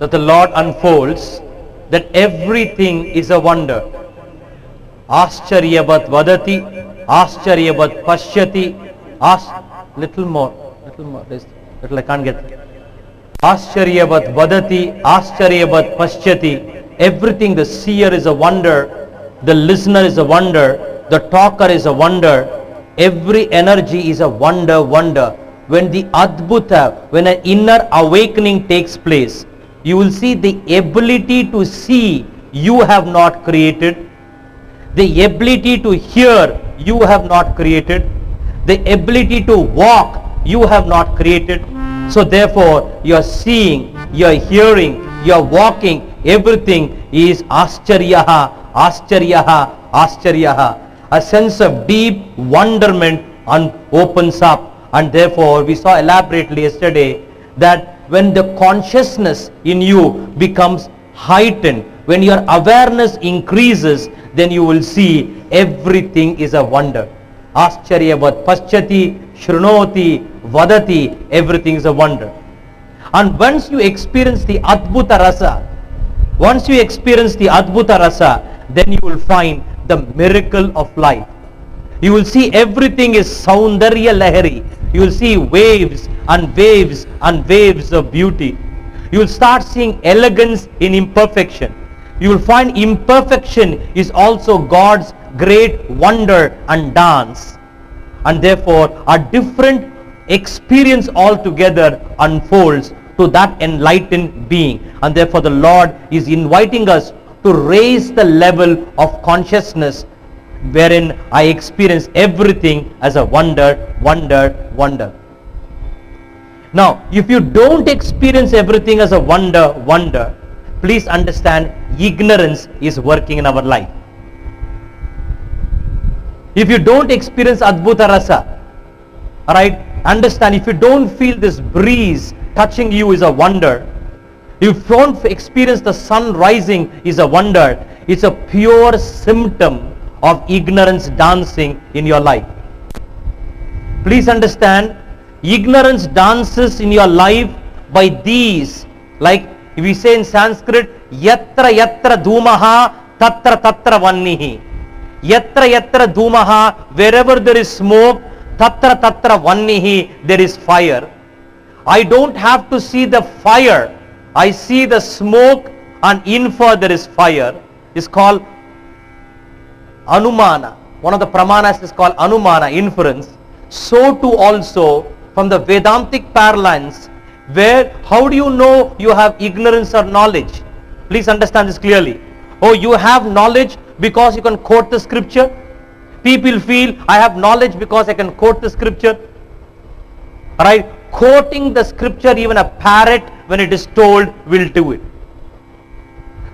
that the Lord unfolds that everything is a wonder. Ascharyavat vadati, ascharyavat pashyati, little more, little I can't get. Ascharyavat vadati, ascharyavat pashyati. Everything, the seer is a wonder, the listener is a wonder, the talker is a wonder, every energy is a wonder. When the adbhuta, when an inner awakening takes place, you will see the ability to see you have not created, the ability to hear you have not created, the ability to walk you have not created. So therefore you are seeing, you are hearing, you are walking, everything is ascharyaha, ascharyaha, ascharyaha. A sense of deep wonderment opens up. And therefore we saw elaborately yesterday that when the consciousness in you becomes heightened, when your awareness increases, then you will see everything is a wonder. Ascharyavat paschati, shrunoti, vadati, everything is a wonder. And once you experience the adbhuta rasa, then you will find the miracle of life. You will see everything is saundarya lahari. You will see waves and waves and waves of beauty. You will start seeing elegance in imperfection. You will find imperfection is also God's great wonder and dance. And therefore a different experience altogether unfolds to that enlightened being. And therefore the Lord is inviting us to raise the level of consciousness, wherein I experience everything as a wonder. Now, if you don't experience everything as a wonder, please understand ignorance is working in our life. If you don't experience Adbhuta Rasa, alright, understand, if you don't feel this breeze touching you is a wonder. If you don't experience the sun rising is a wonder. It's a pure symptom of ignorance dancing in your life. Please understand, ignorance dances in your life by these, like if we say in Sanskrit, yatra yatra dhumaha tatra tatra vannihi. Yatra yatra dhumaha, wherever there is smoke, tatra tatra vannihi, there is fire. I don't have to see the fire, I see the smoke and infer there is fire. It's called Anumana. One of the pramanas is called Anumana, inference. So too also from the Vedantic parlance, where how do you know you have ignorance or knowledge? Please understand this clearly. Oh, you have knowledge because you can quote the scripture. People feel I have knowledge because I can quote the scripture. Alright, quoting the scripture, even a parrot when it is told will do it.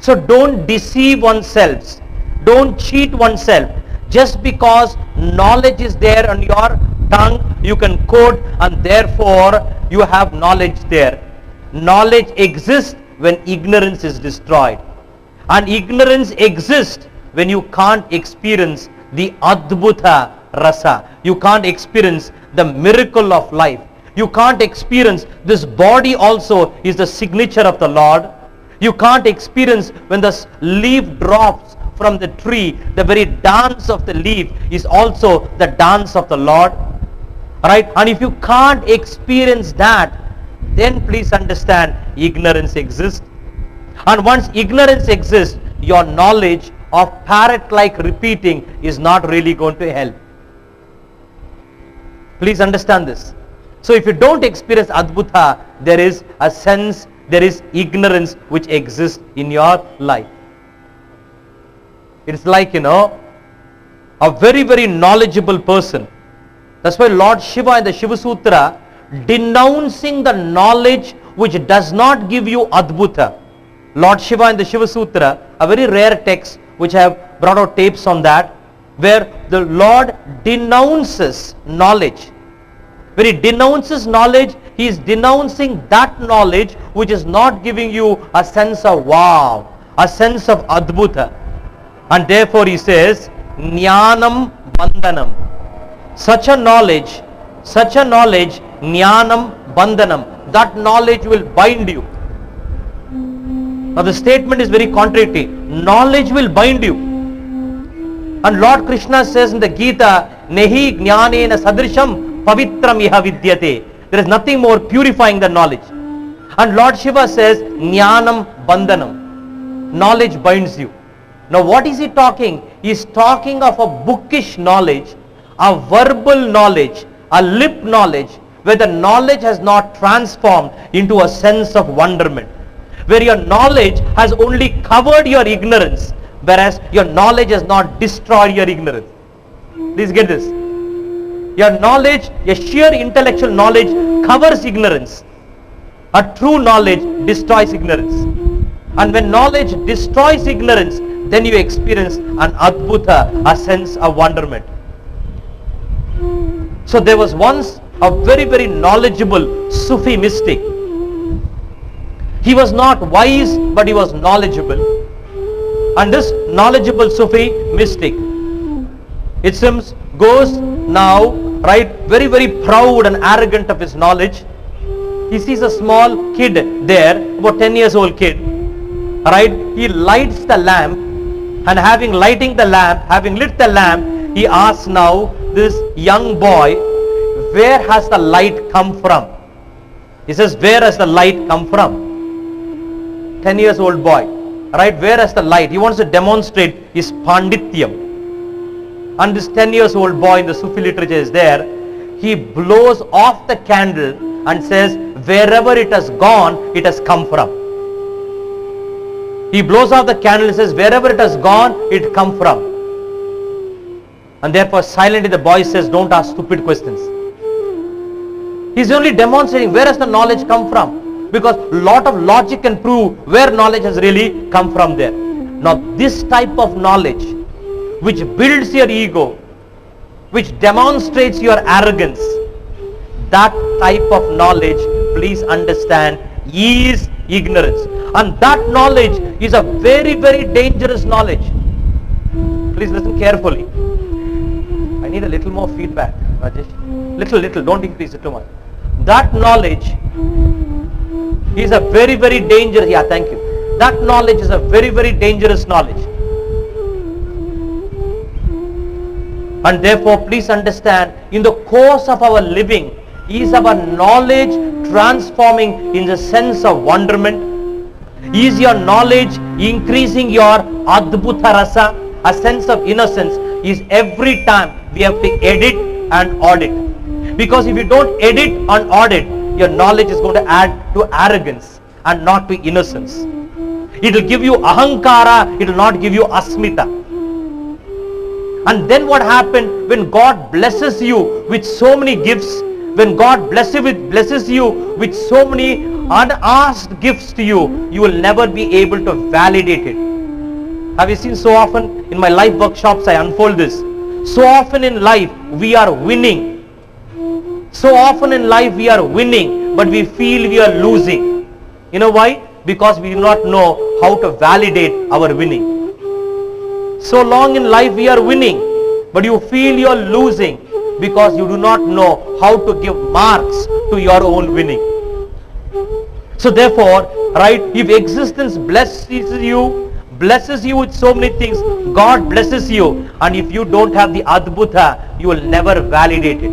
So don't deceive oneself. Don't cheat oneself. Just because knowledge is there on your tongue, you can quote, and therefore you have knowledge there. Knowledge exists when ignorance is destroyed. And ignorance exists when you can't experience the Adbhuta Rasa. You can't experience the miracle of life. You can't experience this body also is the signature of the Lord. You can't experience when the leaf drops from the tree, the very dance of the leaf is also the dance of the Lord. Right? And if you can't experience that, then please understand ignorance exists. And once ignorance exists, your knowledge of parrot-like repeating is not really going to help. Please understand this. So if you don't experience Adbhuta, there is a sense, there is ignorance which exists in your life. It's like, a very, very knowledgeable person. That's why Lord Shiva in the Shiva Sutra denouncing the knowledge which does not give you Adbhuta. Lord Shiva in the Shiva Sutra, a very rare text which I have brought out tapes on that, where the Lord denounces knowledge. When he denounces knowledge, he is denouncing that knowledge which is not giving you a sense of wow, a sense of Adbhuta. And therefore he says, Jnanam Bandhanam. Such a knowledge, Jnanam Bandhanam. That knowledge will bind you. Now the statement is very contrary. Knowledge will bind you. And Lord Krishna says in the Gita, Nehi jnanena sadrisham pavitram iha vidyate. There is nothing more purifying than knowledge. And Lord Shiva says, Jnanam bandhanam. Knowledge binds you. Now what is he talking? He is talking of a bookish knowledge, a verbal knowledge, a lip knowledge, where the knowledge has not transformed into a sense of wonderment. Where your knowledge has only covered your ignorance, whereas your knowledge has not destroyed your ignorance. Please get this. Your knowledge, your sheer intellectual knowledge covers ignorance. A true knowledge destroys ignorance. And when knowledge destroys ignorance, then you experience an adbhuta, a sense of wonderment. So there was once a very, very knowledgeable Sufi mystic. He was not wise, but he was knowledgeable. And this knowledgeable Sufi mystic, it seems, goes now, right, very, very proud and arrogant of his knowledge. He sees a small kid there, about 10 years old kid, right? He lights the lamp, and having lit the lamp, he asks now this young boy, where has the light come from? He says, where has the light come from? 10 years old boy, right? Where has the light? He wants to demonstrate his pandityam. And this 10 years old boy in the Sufi literature is there. He blows off the candle and says, wherever it has gone, it has come from. He blows off the candle and says, wherever it has gone, it come from. And therefore silently the boy says, don't ask stupid questions. He's only demonstrating where has the knowledge come from. Because lot of logic can prove where knowledge has really come from there. Now this type of knowledge, which builds your ego, which demonstrates your arrogance, that type of knowledge, please understand, is ignorance. And that knowledge is a very, very dangerous knowledge. Please listen carefully. I need a little more feedback, Rajesh. Little, don't increase it too much. That knowledge is a very, very dangerous, thank you. That knowledge is a very, very dangerous knowledge. And therefore, please understand, in the course of our living, is our knowledge transforming in the sense of wonderment? Is your knowledge increasing your adbhuta rasa, a sense of innocence? Is every time we have to edit and audit. Because if you don't edit and audit, your knowledge is going to add to arrogance and not to innocence. It will give you ahankara, it will not give you asmita. And then what happened when God blesses you with so many gifts, when God blesses you with so many unasked gifts to you, you will never be able to validate it. Have you seen so often in my life workshops I unfold this? So often in life we are winning. So often in life we are winning, but we feel we are losing. You know why? Because we do not know how to validate our winning. So long in life we are winning, but you feel you are losing because you do not know how to give marks to your own winning. So therefore, right, if existence blesses you with so many things, God blesses you, and if you don't have the adbhuta, you will never validate it.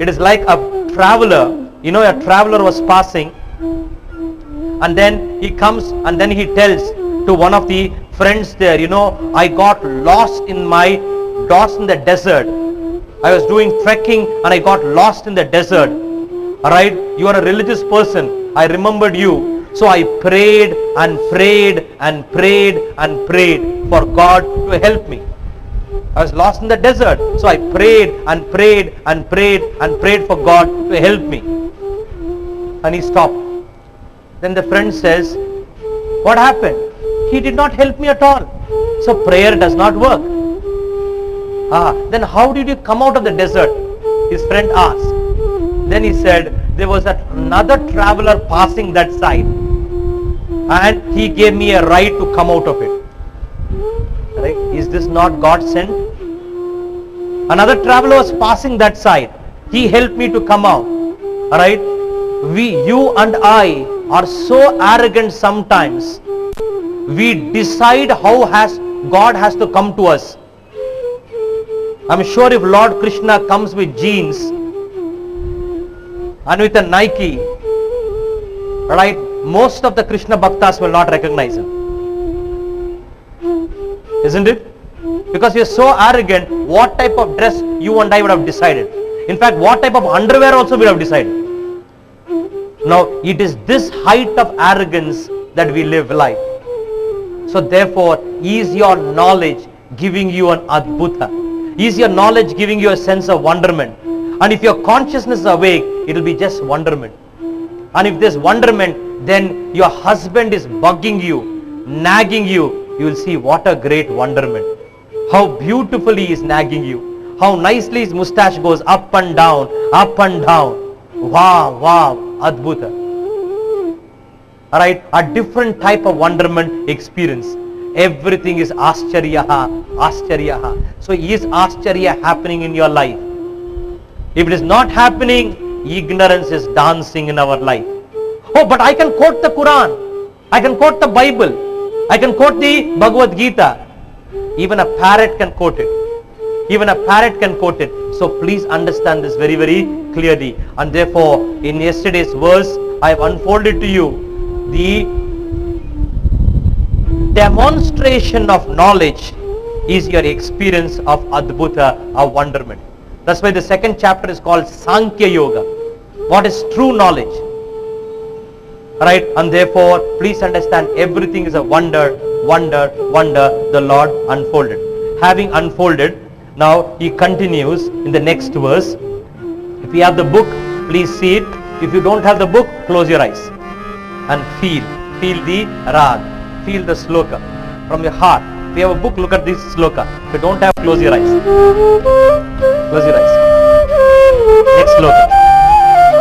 It is like a traveler, a traveler was passing, and then he comes and then he tells to one of the friends there, I got lost in the desert. I was doing trekking and I got lost in the desert. Alright, you are a religious person. I remembered you. So I prayed and prayed and prayed and prayed for God to help me. I was lost in the desert. So I prayed and prayed and prayed and prayed for God to help me. And he stopped. Then the friend says, what happened? He did not help me at all. So prayer does not work. Then how did you come out of the desert? His friend asked. Then he said, there was another traveler passing that side, and he gave me a right to come out of it. Right? Is this not God sent? Another traveler was passing that side. He helped me to come out. Alright? You and I are so arrogant sometimes. We decide how God has to come to us. I'm sure if Lord Krishna comes with jeans and with a Nike, right, most of the Krishna Bhaktas will not recognize him. Isn't it? Because you're so arrogant, what type of dress you and I would have decided. In fact, what type of underwear also we have decided. Now, it is this height of arrogance that we live life. So therefore, is your knowledge giving you an adbhuta? Is your knowledge giving you a sense of wonderment? And if your consciousness is awake, it will be just wonderment. And if there's wonderment, then your husband is bugging you, nagging you. You will see what a great wonderment. How beautifully he is nagging you. How nicely his mustache goes up and down, up and down. Wow, wow, adbhuta. Alright, a different type of wonderment experience. Everything is ascharyaha, ascharyaha. So is ascharya happening in your life? If it is not happening, ignorance is dancing in our life. Oh, but I can quote the Quran. I can quote the Bible. I can quote the Bhagavad Gita. Even a parrot can quote it. Even a parrot can quote it. So please understand this very, very clearly. And therefore, in yesterday's verse, I have unfolded to you the demonstration of knowledge is your experience of adbhuta, of wonderment. That's why the second chapter is called Sankhya Yoga. What is true knowledge? Right? And therefore, please understand, everything is a wonder, wonder, wonder the Lord unfolded. Having unfolded, now he continues in the next verse. If you have the book, please see it. If you don't have the book, close your eyes and feel the rag, feel the sloka from your heart. If you have a book, look at this sloka. If you don't have, close your eyes. Close your eyes. Next sloka.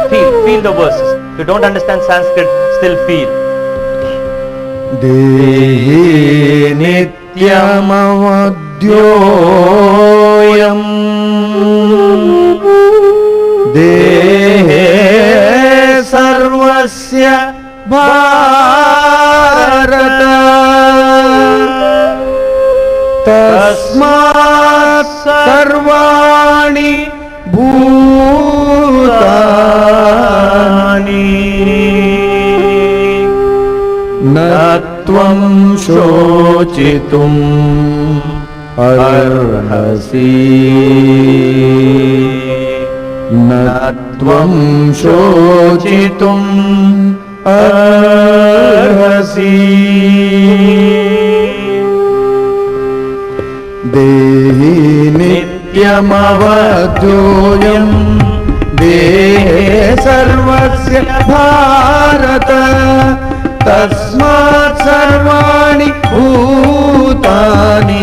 Feel the verses. If you don't understand Sanskrit, still feel. Dehi nityamavadyoyam Dehe sarvasya bharata Tasmat sarvani bhutani Natvam shochitum arhasi Natvam shochitum arhasi Dehi nityamavadyoyam Dehe sarvasya bharata Tasmat sarvani bhutani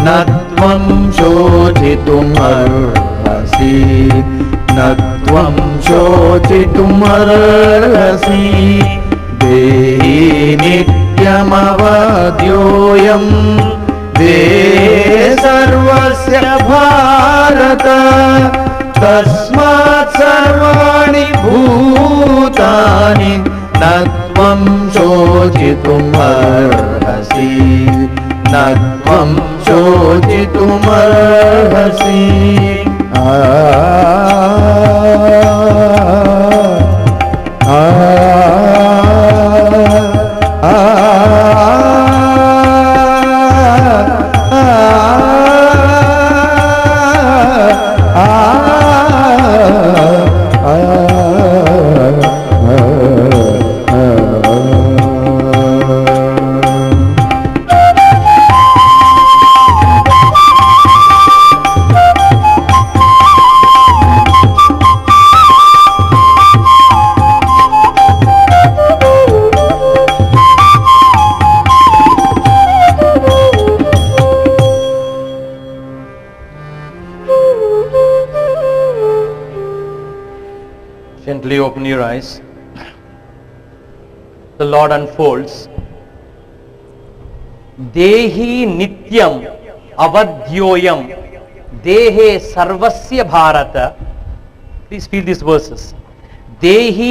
Natvam shochitum arhasi Natvam shochitum arhasi Dehi nityamavadyoyam Dehe sarvasya bharata Tasmat sarvani bhutani Natvam shochitum arhasi Natvam shochitum arhasi Gently open your eyes. The Lord unfolds. Dehi nityam avadyoyam Dehe sarvasya bharata. Please feel these verses. Dehi